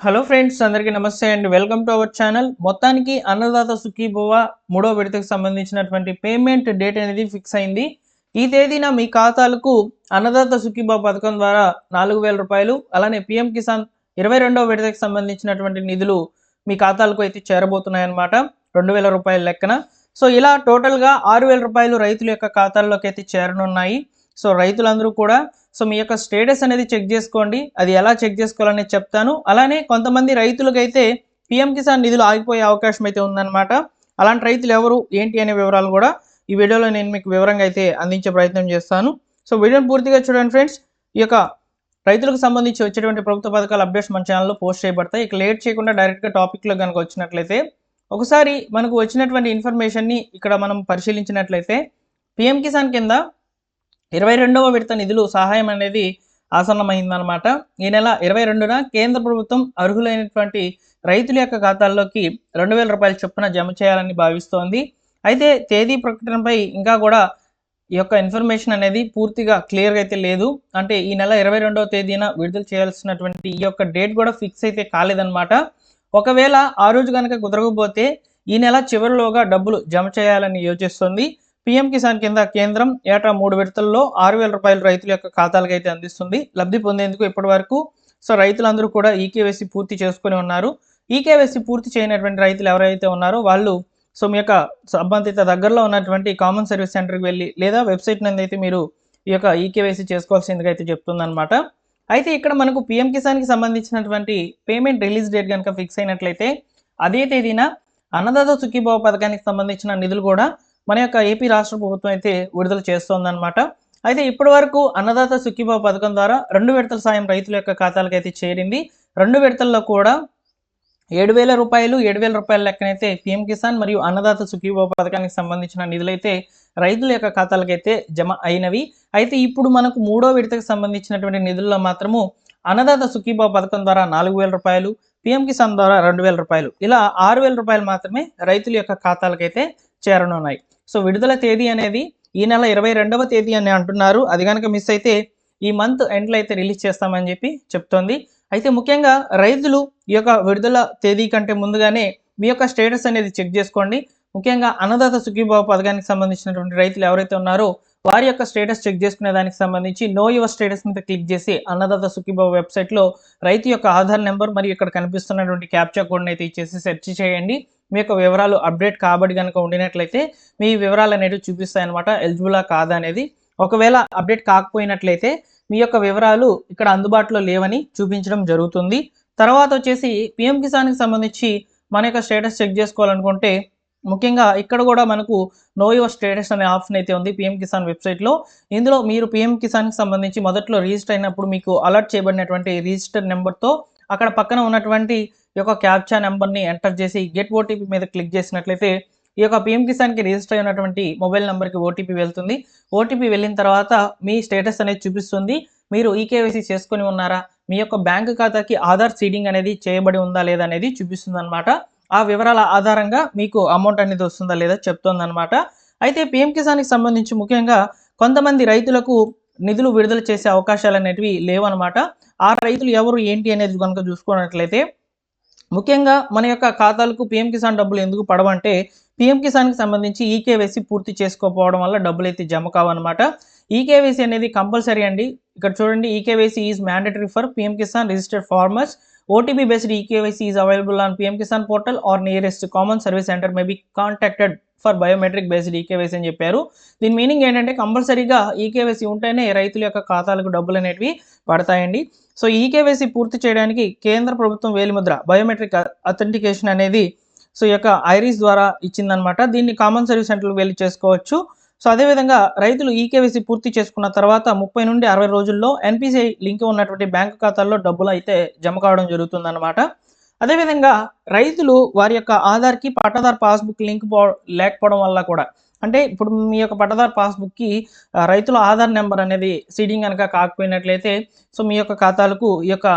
Hello friends, అందరికీ నమస్తే అండి. Welcome to our channel. మొత్తానికి అన్నదాత సుఖీభవ మూడో విడతకు సంబంధించినటువంటి పేమెంట్ డేట్ అనేది ఫిక్స్ అయింది. ఈ తేదీన మీ ఖాతాలకు అన్నదాత సుఖీభవ పథకం ద్వారా 4,000 రూపాయలు, అలానే పీఎం కిసాన్ 22వ విడతకు సంబంధించినటువంటి నిధులు మీ ఖాతాలకు అయితే చేరబోతున్నాయన్నమాట. 2,000 రూపాయల లెక్కన. సో ఇలా టోటల్గా 6,000 రూపాయలు రైతుల యొక్క ఖాతాల్లోకి అయితే చేరనున్నాయి. సో రైతులందరూ కూడా మీ యొక్క స్టేటస్ అనేది చెక్ చేసుకోండి. అది ఎలా చెక్ చేసుకోవాలనేది చెప్తాను. అలానే కొంతమంది రైతులకైతే పీఎం కిసాన్ నిధులు ఆగిపోయే అవకాశం అయితే ఉందన్నమాట. అలాంటి రైతులు ఎవరు, ఏంటి అనే వివరాలు కూడా ఈ వీడియోలో నేను మీకు వివరంగా అయితే అందించే ప్రయత్నం చేస్తాను. సో వీడియోని పూర్తిగా చూడండి ఫ్రెండ్స్. ఈ యొక్క రైతులకు సంబంధించి వచ్చేటువంటి ప్రభుత్వ పథకాల అప్డేట్స్ మన ఛానల్లో పోస్ట్ చేయబడతాయి. ఇక లేట్ చేయకుండా డైరెక్ట్గా టాపిక్లో కనుక వచ్చినట్లయితే, ఒకసారి మనకు వచ్చినటువంటి ఇన్ఫర్మేషన్ని ఇక్కడ మనం పరిశీలించినట్లయితే, పీఎం కిసాన్ కింద 22వ విడత నిధులు సహాయం అనేది ఆసన్నమైందనమాట. ఈ నెల 22న కేంద్ర ప్రభుత్వం అర్హులైనటువంటి రైతుల యొక్క ఖాతాల్లోకి 2,000 రూపాయల చొప్పున జమ చేయాలని భావిస్తోంది. అయితే తేదీ ప్రకటనపై ఇంకా కూడా ఈ యొక్క ఇన్ఫర్మేషన్ అనేది పూర్తిగా క్లియర్గా అయితే లేదు. అంటే ఈ నెల 22వ తేదీన విడుదల చేయాల్సినటువంటి ఈ యొక్క డేట్ కూడా ఫిక్స్ అయితే కాలేదన్నమాట. ఒకవేళ ఆ రోజు కనుక కుదరకపోతే ఈ నెల చివరిలోగా డబ్బులు జమ చేయాలని యోచిస్తుంది. పీఎం కిసాన్ కింద కేంద్రం ఏటా 3 విడతల్లో 6,000 రూపాయలు రైతుల యొక్క ఖాతాలకు అయితే అందిస్తుంది. లబ్ధి పొందేందుకు ఇప్పటి వరకు రైతులందరూ కూడా ఈకేవైసీ పూర్తి చేసుకుని ఉన్నారు. ఈకేవైసీ పూర్తి చేయనటువంటి రైతులు ఎవరైతే ఉన్నారో వాళ్ళు మీ యొక్క సంబంధిత దగ్గరలో ఉన్నటువంటి కామన్ సర్వీస్ సెంటర్కి వెళ్ళి లేదా వెబ్సైట్ నుండి అయితే మీరు ఈ యొక్క ఈకేవైసీ చేసుకోవాల్సిందిగా అయితే చెప్తుందన్నమాట. అయితే ఇక్కడ మనకు పీఎం కిసాన్కి సంబంధించినటువంటి పేమెంట్ రిలీజ్ డేట్ కనుక ఫిక్స్ అయినట్లయితే అదే తేదీన అన్నదాత సుఖీభవ పథకానికి సంబంధించిన నిధులు కూడా మన యొక్క ఏపీ రాష్ట్ర ప్రభుత్వం అయితే విడుదల చేస్తోందన్నమాట. అయితే ఇప్పటి వరకు అన్నదాత సుఖీభవ పథకం ద్వారా 2 విడతల సాయం రైతుల యొక్క ఖాతాలకు అయితే చేరింది. 2 విడతల్లో కూడా 7,000 రూపాయలు, 7,000 రూపాయల లెక్కనైతే పీఎం కిసాన్ మరియు అన్నదాత సుఖీభవ పథకానికి సంబంధించిన నిధులైతే రైతుల యొక్క ఖాతాలకైతే జమ అయినవి. అయితే ఇప్పుడు మనకు 3వ విడతకు సంబంధించినటువంటి నిధుల్లో మాత్రము అన్నదాత సుఖీభవ పథకం ద్వారా 4,000 రూపాయలు, పీఎం కిసాన్ ద్వారా 2,000 రూపాయలు, ఇలా 6,000 రూపాయలు మాత్రమే రైతుల యొక్క ఖాతాలకైతే చేరనున్నాయి. సో విడుదల తేదీ అనేది ఈ నెల 22వ తేదీ అని అంటున్నారు. అది కనుక మిస్ అయితే ఈ మంత్ ఎండ్లో అయితే రిలీజ్ చేస్తామని చెప్పి చెప్తోంది. అయితే ముఖ్యంగా రైతులు ఈ యొక్క విడుదల తేదీ కంటే ముందుగానే మీ యొక్క స్టేటస్ అనేది చెక్ చేసుకోండి. ముఖ్యంగా అన్నదాత సుఖీభవ పథకానికి సంబంధించినటువంటి రైతులు ఎవరైతే ఉన్నారో వారి యొక్క స్టేటస్ చెక్ చేసుకునే దానికి సంబంధించి నో యువర్ స్టేటస్ మీద క్లిక్ చేసి అన్నదాత సుఖీభవ వెబ్సైట్లో రైతు యొక్క ఆధార్ నెంబర్ మరియు ఇక్కడ కనిపిస్తున్నటువంటి క్యాప్చా కోడ్ని అయితే ఇచ్చేసి సెర్చ్ చేయండి. మీ యొక్క వివరాలు అప్డేట్ కాబడి కనుక ఉండినట్లయితే మీ వివరాలు అనేవి చూపిస్తాయి అనమాట, ఎలిజిబులా కాదా అనేది. ఒకవేళ అప్డేట్ కాకపోయినట్లయితే మీ యొక్క వివరాలు ఇక్కడ అందుబాటులో లేవని చూపించడం జరుగుతుంది. తర్వాత వచ్చేసి పీఎం కిసాన్కి సంబంధించి మన యొక్క స్టేటస్ చెక్ చేసుకోవాలనుకుంటే ముఖ్యంగా ఇక్కడ కూడా మనకు నో యువర్ స్టేటస్ అనే ఆప్షన్ అయితే ఉంది పీఎం కిసాన్ వెబ్సైట్లో. ఇందులో మీరు పీఎం కిసాన్కి సంబంధించి మొదట్లో రిజిస్టర్ అయినప్పుడు మీకు అలర్ట్ చేయబడినటువంటి రిజిస్టర్ నెంబర్తో అక్కడ పక్కన ఉన్నటువంటి ఈ యొక్క క్యాప్చా నెంబర్ని ఎంటర్ చేసి గెట్ ఓటీపీ మీద క్లిక్ చేసినట్లయితే ఈ యొక్క పీఎం కిసాన్కి రిజిస్టర్ అయినటువంటి మొబైల్ నెంబర్కి ఓటీపీ వెళ్తుంది. ఓటీపీ వెళ్ళిన తర్వాత మీ స్టేటస్ అనేది చూపిస్తుంది. మీరు ఈకేవైసీ చేసుకొని ఉన్నారా, మీ యొక్క బ్యాంక్ ఖాతాకి ఆధార్ సీడింగ్ అనేది చేయబడి ఉందా లేదా అనేది చూపిస్తుంది అనమాట. ఆ వివరాల ఆధారంగా మీకు అమౌంట్ అనేది వస్తుందా లేదా చెప్తుంది అనమాట. అయితే పీఎం కిసాన్కి సంబంధించి ముఖ్యంగా కొంతమంది రైతులకు నిధులు విడుదల చేసే అవకాశాలు అనేటివి లేవన్నమాట. ఆ రైతులు ఎవరు ఏంటి అనేది కనుక చూసుకున్నట్లయితే ముఖ్యంగా మన యొక్క ఖాతాలకు పీఎం కిసాన్ డబ్బులు ఎందుకు పడవంటే పీఎం కిసాన్కి సంబంధించి ఈకేవైసీ పూర్తి చేసుకోకపోవడం వల్ల డబ్బులు అయితే జమ కావన్నమాట. ఈకేవైసీ అనేది కంపల్సరీ అండి. ఇక్కడ చూడండి, eKYC is mandatory for PM Kisan registered farmers. OTP based eKYC is available on PM Kisan portal or nearest common service centre may be contacted for biometric based eKYC అని చెప్పారు. దీని మీనింగ్ ఏంటంటే కంపల్సరీగా ఈకేవైసీ ఉంటేనే రైతుల యొక్క ఖాతాలకు డబ్బులు అనేటివి పడతాయండి. సో ఈకేవైసీ పూర్తి చేయడానికి కేంద్ర ప్రభుత్వం వేలిముద్ర బయోమెట్రిక్ అథెంటికేషన్ అనేది ఈ యొక్క ఐరిస్ ద్వారా ఇచ్చిందనమాట. దీన్ని కామన్ సర్వీస్ సెంటర్లకు వెళ్ళి చేసుకోవచ్చు. సో అదేవిధంగా రైతులు ఈకేవైసీ పూర్తి చేసుకున్న తర్వాత 30 నుండి 60 రోజుల్లో ఎన్పిసిఐ లింక్ ఉన్నటువంటి బ్యాంకు ఖాతాల్లో డబ్బులు అయితే జమ కావడం జరుగుతుందన్నమాట. అదేవిధంగా రైతులు వారి యొక్క ఆధార్కి పట్టాదార్ పాస్బుక్ లింక్ లేకపోవడం వల్ల కూడా, అంటే ఇప్పుడు మీ యొక్క పట్టాదార్ పాస్బుక్కి రైతుల ఆధార్ నెంబర్ అనేది సీడింగ్ కనుక కాకపోయినట్లయితే మీ యొక్క ఖాతాలకు ఈ యొక్క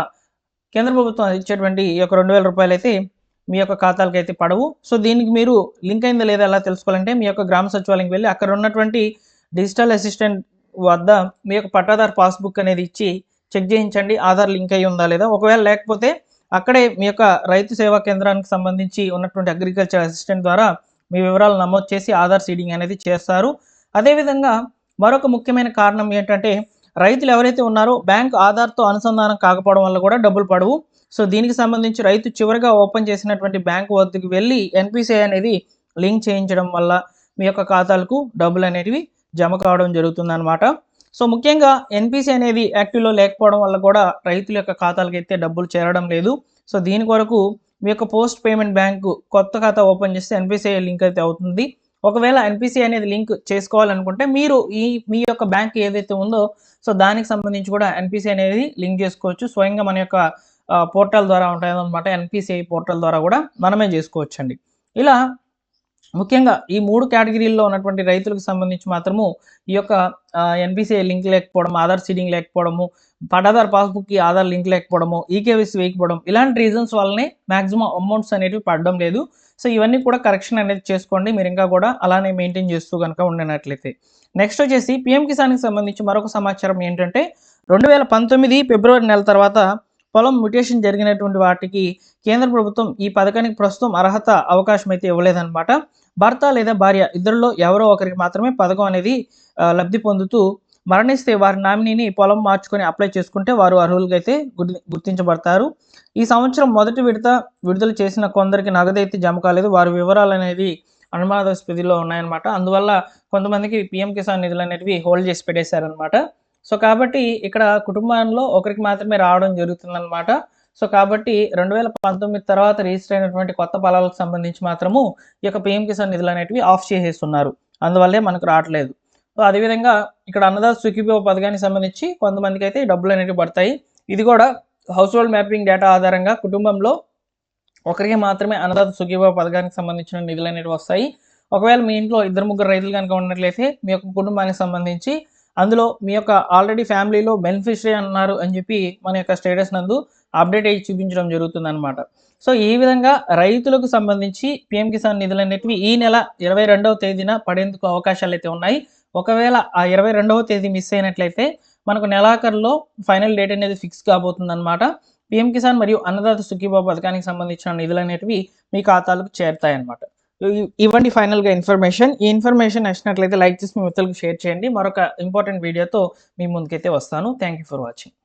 కేంద్ర ప్రభుత్వం ఇచ్చేటువంటి ఈ యొక్క 2,000 రూపాయలు అయితే మీ యొక్క ఖాతాలకు అయితే పడవు. సో దీనికి మీరు లింక్ అయిందా లేదా ఎలా తెలుసుకోవాలంటే మీ యొక్క గ్రామ సచివాలయంకి వెళ్ళి అక్కడ ఉన్నటువంటి డిజిటల్ అసిస్టెంట్ వద్ద మీ యొక్క పట్టాదార్ పాస్బుక్ అనేది ఇచ్చి చెక్ చేయించండి ఆధార్ లింక్ అయి ఉందా లేదా. ఒకవేళ లేకపోతే అక్కడే మీ యొక్క రైతు సేవా కేంద్రానికి సంబంధించి ఉన్నటువంటి అగ్రికల్చర్ అసిస్టెంట్ ద్వారా మీ వివరాలు నమోదు చేసి ఆధార్ సీడింగ్ అనేది చేస్తారు. అదేవిధంగా మరొక ముఖ్యమైన కారణం ఏంటంటే రైతులు ఎవరైతే ఉన్నారో బ్యాంక్ ఆధార్తో అనుసంధానం కాకపోవడం వల్ల కూడా డబ్బులు పడవు. సో దీనికి సంబంధించి రైతు చివరిగా ఓపెన్ చేసినటువంటి బ్యాంకు వద్దకు వెళ్ళి ఎన్పిసిఐ అనేది లింక్ చేయించడం వల్ల మీ యొక్క ఖాతాలకు డబ్బులు అనేటివి జమ కావడం జరుగుతుందన్నమాట. సో ముఖ్యంగా ఎన్పిసి అనేది యాక్టివ్లో లేకపోవడం వల్ల కూడా రైతుల యొక్క ఖాతాలకు అయితే డబ్బులు చేరడం లేదు. సో దీని కొరకు మీ యొక్క పోస్ట్ పేమెంట్ బ్యాంకు కొత్త ఖాతా ఓపెన్ చేస్తే ఎన్పిసిఐ లింక్ అయితే అవుతుంది. ఒకవేళ ఎన్పిసిఐ అనేది లింక్ చేసుకోవాలనుకుంటే మీరు మీ యొక్క బ్యాంక్ ఏదైతే ఉందో సో దానికి సంబంధించి కూడా ఎన్పిసిఐ అనేది లింక్ చేసుకోవచ్చు. స్వయంగా మన యొక్క పోర్టల్ ద్వారా ఉంటాయన్నమాట. ఎన్పిసిఐ పోర్టల్ ద్వారా కూడా మనమే చేసుకోవచ్చండి. ఇలా ముఖ్యంగా ఈ 3 కేటగిరీల్లో ఉన్నటువంటి రైతులకు సంబంధించి మాత్రము ఈ యొక్క ఎన్పిసిఐ లింక్ లేకపోవడం, ఆధార్ సీడింగ్ లేకపోవడము, పట్టాదారు పాస్బుక్కి ఆధార్ లింక్ లేకపోవడము, ఈకేవైసీ వేయకపోవడం, ఇలాంటి రీజన్స్ వల్లనే మ్యాక్సిమం అమౌంట్స్ అనేవి పడడం లేదు. సో ఇవన్నీ కూడా కరెక్షన్ అనేది చేసుకోండి. మీరు ఇంకా కూడా అలానే మెయింటైన్ చేస్తూ కనుక ఉండినట్లయితే. నెక్స్ట్ వచ్చేసి పీఎం కిసాన్కి సంబంధించి మరొక సమాచారం ఏంటంటే 2019 ఫిబ్రవరి నెల తర్వాత పొలం మ్యుటేషన్ జరిగినటువంటి వాటికి కేంద్ర ప్రభుత్వం ఈ పథకానికి ప్రస్తుతం అర్హత అవకాశం అయితే ఇవ్వలేదన్నమాట. భర్త లేదా భార్య ఇద్దరిలో ఎవరో ఒకరికి మాత్రమే పథకం అనేది లబ్ధి పొందుతూ మరణిస్తే వారి నామినీని పొలం మార్చుకొని అప్లై చేసుకుంటే వారు అర్హులుగా అయితే గుర్తించబడతారు. ఈ సంవత్సరం మొదటి విడుదల చేసిన కొందరికి నగదైతే జమ కాలేదు. వారి వివరాలు అనేది అనుమానాస్పదిలో ఉన్నాయన్నమాట. అందువల్ల కొంతమందికి పీఎం కిసాన్ నిధులు అనేటివి హోల్డ్ చేసి పెట్టేశారనమాట. సో కాబట్టి ఇక్కడ కుటుంబంలో ఒకరికి మాత్రమే రావడం జరుగుతుందన్నమాట. సో కాబట్టి 2019 తర్వాత రిజిస్టర్ అయినటువంటి కొత్త పొలాలకు సంబంధించి మాత్రము ఈ యొక్క పీఎం కిసాన్ నిధులు అనేటివి ఆఫ్ చేసేస్తున్నారు. అందువల్లే మనకు రావట్లేదు. సో అదేవిధంగా ఇక్కడ అన్నదాత సుఖీభవ పథకానికి సంబంధించి కొంతమందికి అయితే డబ్బులు అనేవి పడతాయి. ఇది కూడా హౌస్ హోల్డ్ మ్యాపింగ్ డేటా ఆధారంగా కుటుంబంలో ఒకరికి మాత్రమే అన్నదాత సుఖీభవ పథకానికి సంబంధించిన నిధులు అనేవి వస్తాయి. ఒకవేళ మీ ఇంట్లో 2-3 రైతులు కనుక ఉన్నట్లయితే మీ యొక్క కుటుంబానికి సంబంధించి అందులో మీ యొక్క ఆల్రెడీ ఫ్యామిలీలో బెనిఫిషరీ అన్నారు అని చెప్పి మన యొక్క స్టేటస్ నందు అప్డేట్ అయ్యి చూపించడం జరుగుతుంది అనమాట. సో ఈ విధంగా రైతులకు సంబంధించి పీఎం కిసాన్ నిధులు అనేటివి ఈ నెల 22వ తేదీన పడేందుకు అవకాశాలు అయితే ఉన్నాయి. ఒకవేళ ఆ 22వ తేదీ మిస్ అయినట్లయితే మనకు నెలాఖరులో ఫైనల్ డేట్ అనేది ఫిక్స్ కాబోతుంది అనమాట. పీఎం కిసాన్ మరియు అన్నదాత సుఖీభవ పథకానికి సంబంధించిన నిధులు అనేటివి మీ ఖాతాలకు చేరుతాయి అన్నమాట. ఇవ్వండి ఫైనల్గా ఇన్ఫర్మేషన్. ఈ ఇన్ఫర్మేషన్ నచ్చినట్లయితే లైక్ చేసి మీ మిత్రులకు షేర్ చేయండి. మరొక ఇంపార్టెంట్ వీడియోతో మీ ముందుకైతే వస్తాను. Thank you for watching.